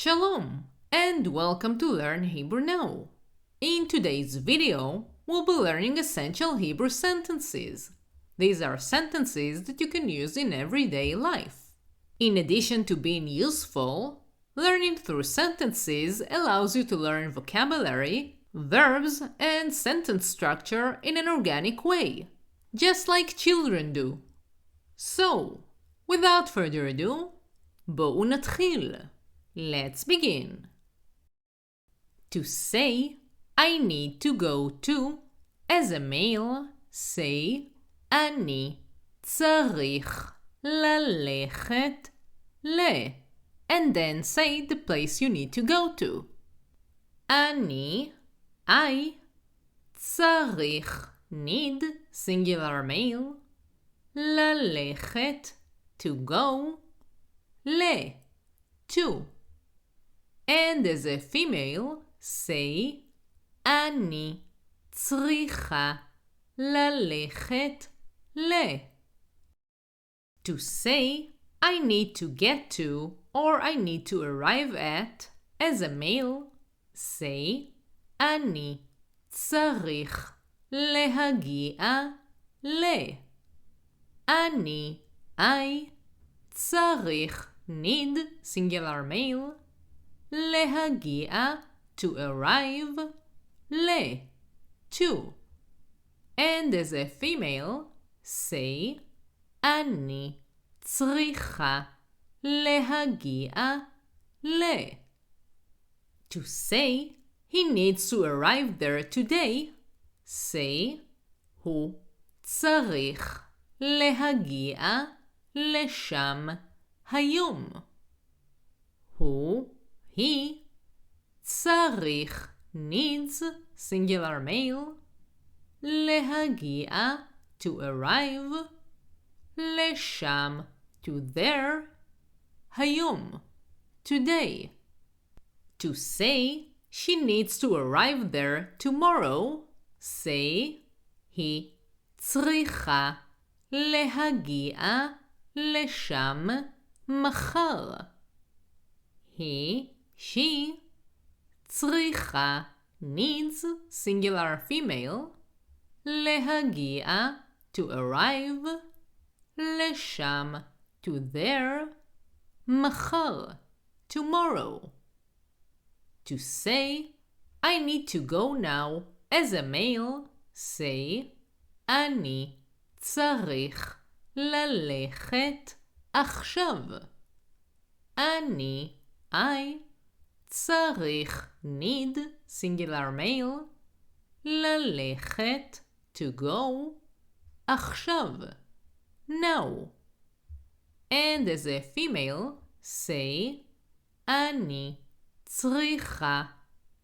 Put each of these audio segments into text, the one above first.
Shalom and welcome to Learn Hebrew Now. In today's video, we'll be learning essential Hebrew sentences. These are sentences that you can use in everyday life. In addition to being useful, learning through sentences allows you to learn vocabulary, verbs, and sentence structure in an organic way, just like children do. So, without further ado, בואו נתחיל. Let's begin. To say, I need to go to, as a male, say, אני צריך ללכת ל, and then say the place you need to go to. אני, I, צריך, need, singular male, ללכת, to go, ל, to. And as a female, say, אני צריכה ללכת ל. To say, I need to get to or I need to arrive at, as a male, say, אני צריך להגיע ל. אני, I, צריך, need, singular male, להגיע, to arrive, ל, to. And as a female, say, אני צריכה להגיע ל. To say, he needs to arrive there today, say, הוא צריך להגיע לשם היום. הוא, he, צריך, needs, singular male, להגיע, to arrive, לשם, to there, היום, today. To say, she needs to arrive there tomorrow, say, היא צריכה להגיע לשם מחר. He, she, צריכה, needs, singular female, להגיע, to arrive, לשם, to there, מחר, tomorrow. To say, I need to go now, as a male, say, אני צריך ללכת עכשיו. אני, I, צריך, need, singular male, ללכת, to go, עכשיו, now. And as a female, say, אני צריכה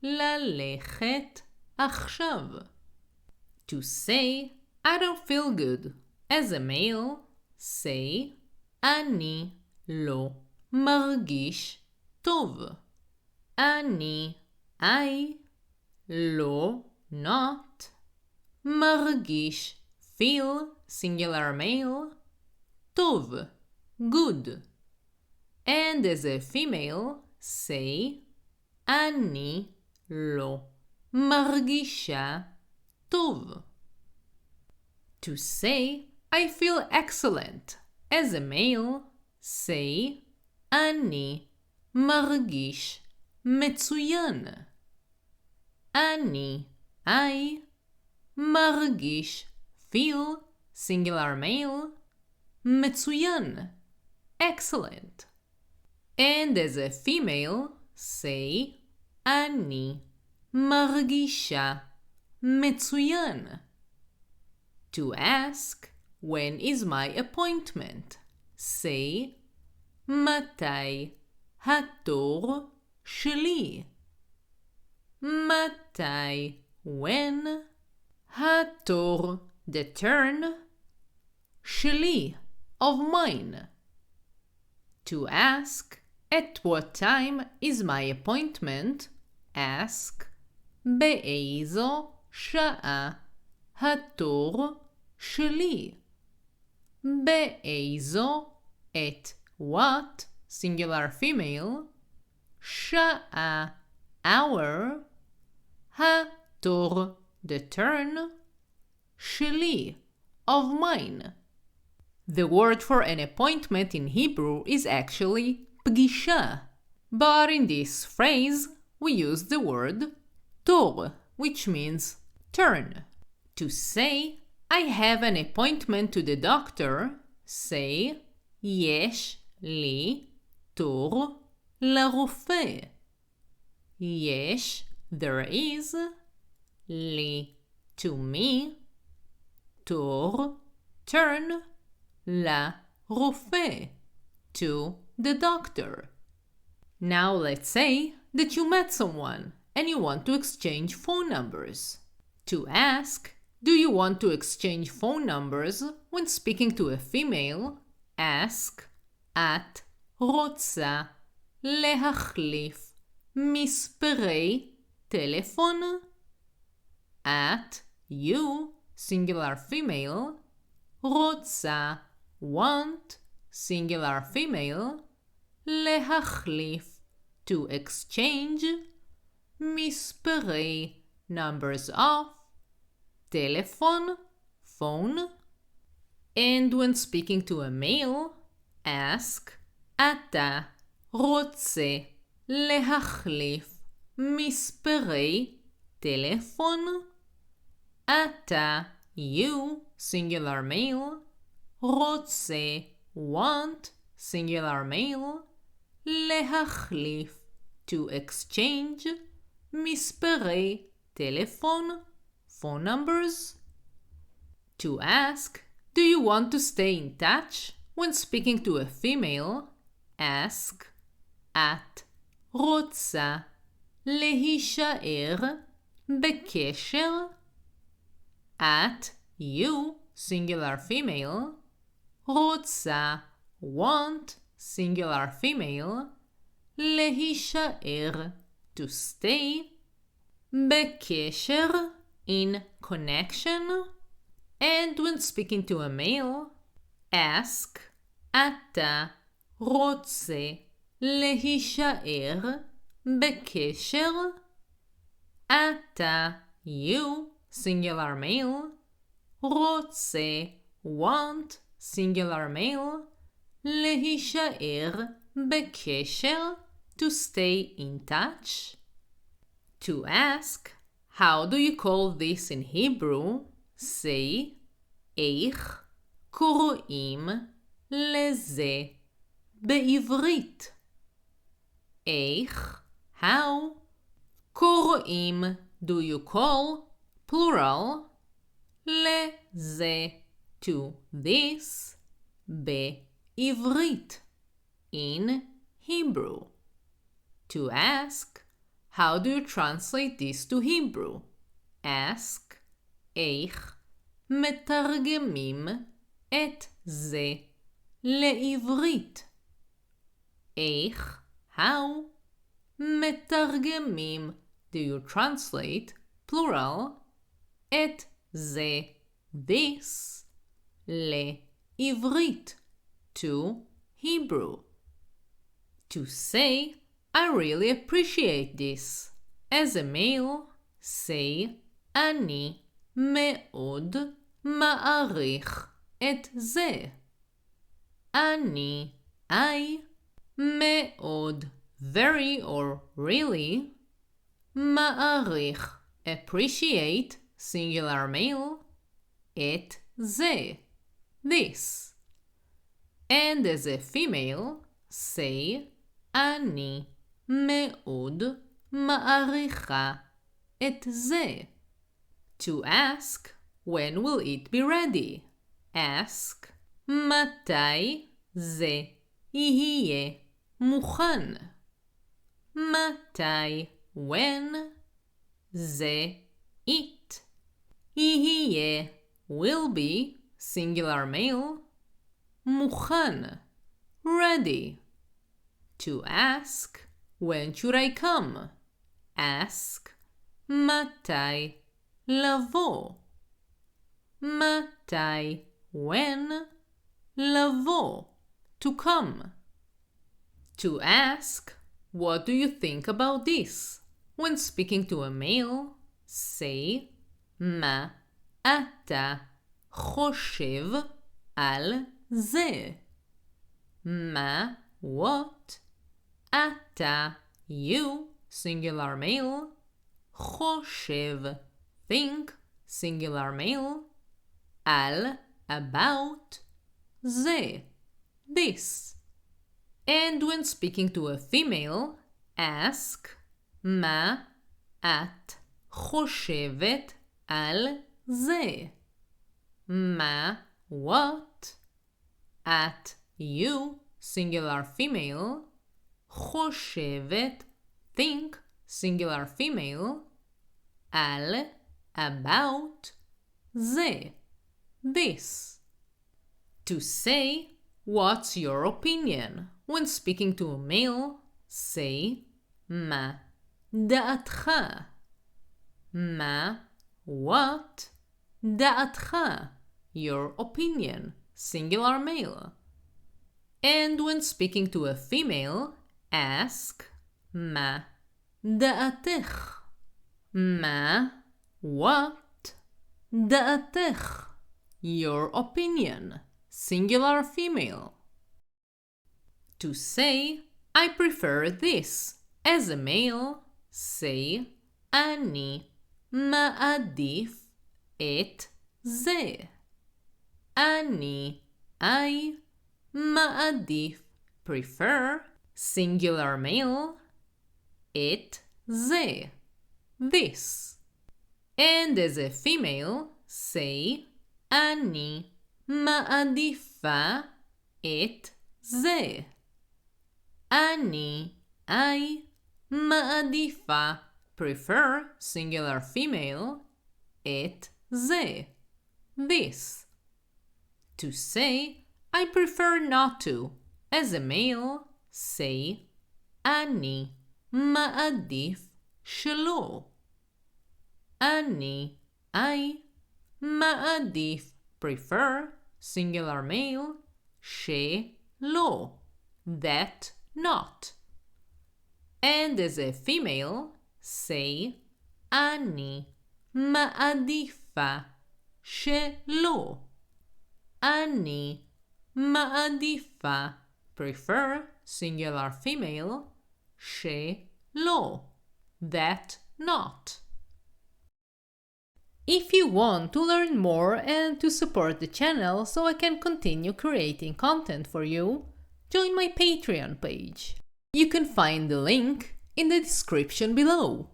ללכת עכשיו. To say, I don't feel good, as a male, say, אני לא מרגיש טוב. אני, I, לא, not, מרגיש, feel, singular male, טוב, good. And as a female, say, אני לא מרגישה טוב. To say, I feel excellent, as a male, say, אני מרגיש מצוין. אני, I, מרגיש, feel, singular male, מצוין, excellent. And as a female, say, אני מרגישה מצוין. To ask, when is my appointment? Say, מתי התור שלי? מתי, when, התור, the turn, שלי, of mine. To ask, at what time is my appointment? Ask, באיזו שעה התור שלי? באיזו, at what, singular female, ש, שעה, hour, התור, the turn, שלי, of mine. The word for an appointment in Hebrew is actually פגישה, but in this phrase we use the word תור, which means turn. To say, I have an appointment to the doctor, say, יש לי תור לרופא. יש, there is, לי, to me, תור, turn, לרופא, to the doctor. Now let's say that you met someone and you want to exchange phone numbers. To ask, do you want to exchange phone numbers when speaking to a female, ask, את רוצה להחליף מספרי טלפון? את, you, singular female, רוצה, want, singular female, להחליף, to exchange, מספרי, numbers of, טלפון, phone. And when speaking to a male, ask, אתה רוצה להחליף מספרי טלפון? אתה, you, singular male, רוצה, want, singular male, להחליף, to exchange, מספרי טלפון, phone numbers. To ask, do you want to stay in touch when speaking to a female? Ask, את רוצה להישאר בקשר? את, you, singular female, רוצה, want, singular female, להישאר, to stay, בקשר, in connection. And when speaking to a male, ask, אתה רוצה להישאר בקשר? אתה, you, singular male, רוצה, want, singular male, להישאר בקשר, to stay in touch. To ask, how do you call this in Hebrew? Say, איך קוראים לזה בעברית? איך, how, קוראים, do you call, plural, לזה, to this, בעברית, in Hebrew. To ask, how do you translate this to Hebrew? Ask, איך מתרגמים את זה לעברית? איך, how, מתרגמים, do you translate, plural, את זה, this, לעברית, to Hebrew. To say, I really appreciate this. As a male, say, אני מאוד מעריך את זה. אני, I, מאוד, very or really, מעריך, appreciate, singular male, את זה, this. And as a female, say, אני מאוד מעריכה את זה. To ask, when will it be ready? Ask, מתי זה יהיה מוכן? מתי, when, זה, it. יהיה, will be, singular male, מוכן, ready. To ask, when should I come? Ask, מתי לבוא? מתי, when, לבוא, to come. To ask, What do you think about this? When speaking to a male, say מה אתה חושב על זה? מה, what, אתה, you, singular male, חושב, think, singular male, על, about, זה, this. And when speaking to a female, ask מה את חושבת על זה? מה, what, את, you, singular female, חושבת, think, singular female, על, about, זה, this. To say, what's your opinion? When speaking to a male, say, מה דעתך? מה, what, דעתך, your opinion, singular male. And when speaking to a female, ask, מה דעתך? מה, what, דעתך, your opinion, singular female. To say, I prefer this. As a male, say, אני מעדיף את זה. אני, I, מעדיף, prefer, singular male, את זה, this. And as a female, say, אני מעדיפה את זה. אני, I, מעדיפה, prefer, singular female, את זה, this. To say, I prefer not to. As a male, say, אני מעדיף שלא. אני, I, מעדיף, prefer, singular male, שלא, that not. And as a female, say, אני מעדיפה שלא. אני מעדיפה, prefer, singular female, שלא, that not. If you want to learn more and to support the channel so I can continue creating content for you, join my Patreon page. You can find the link in the description below.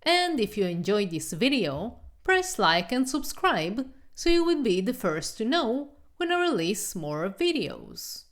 And if you enjoyed this video, press like and subscribe so you will be the first to know when I release more videos.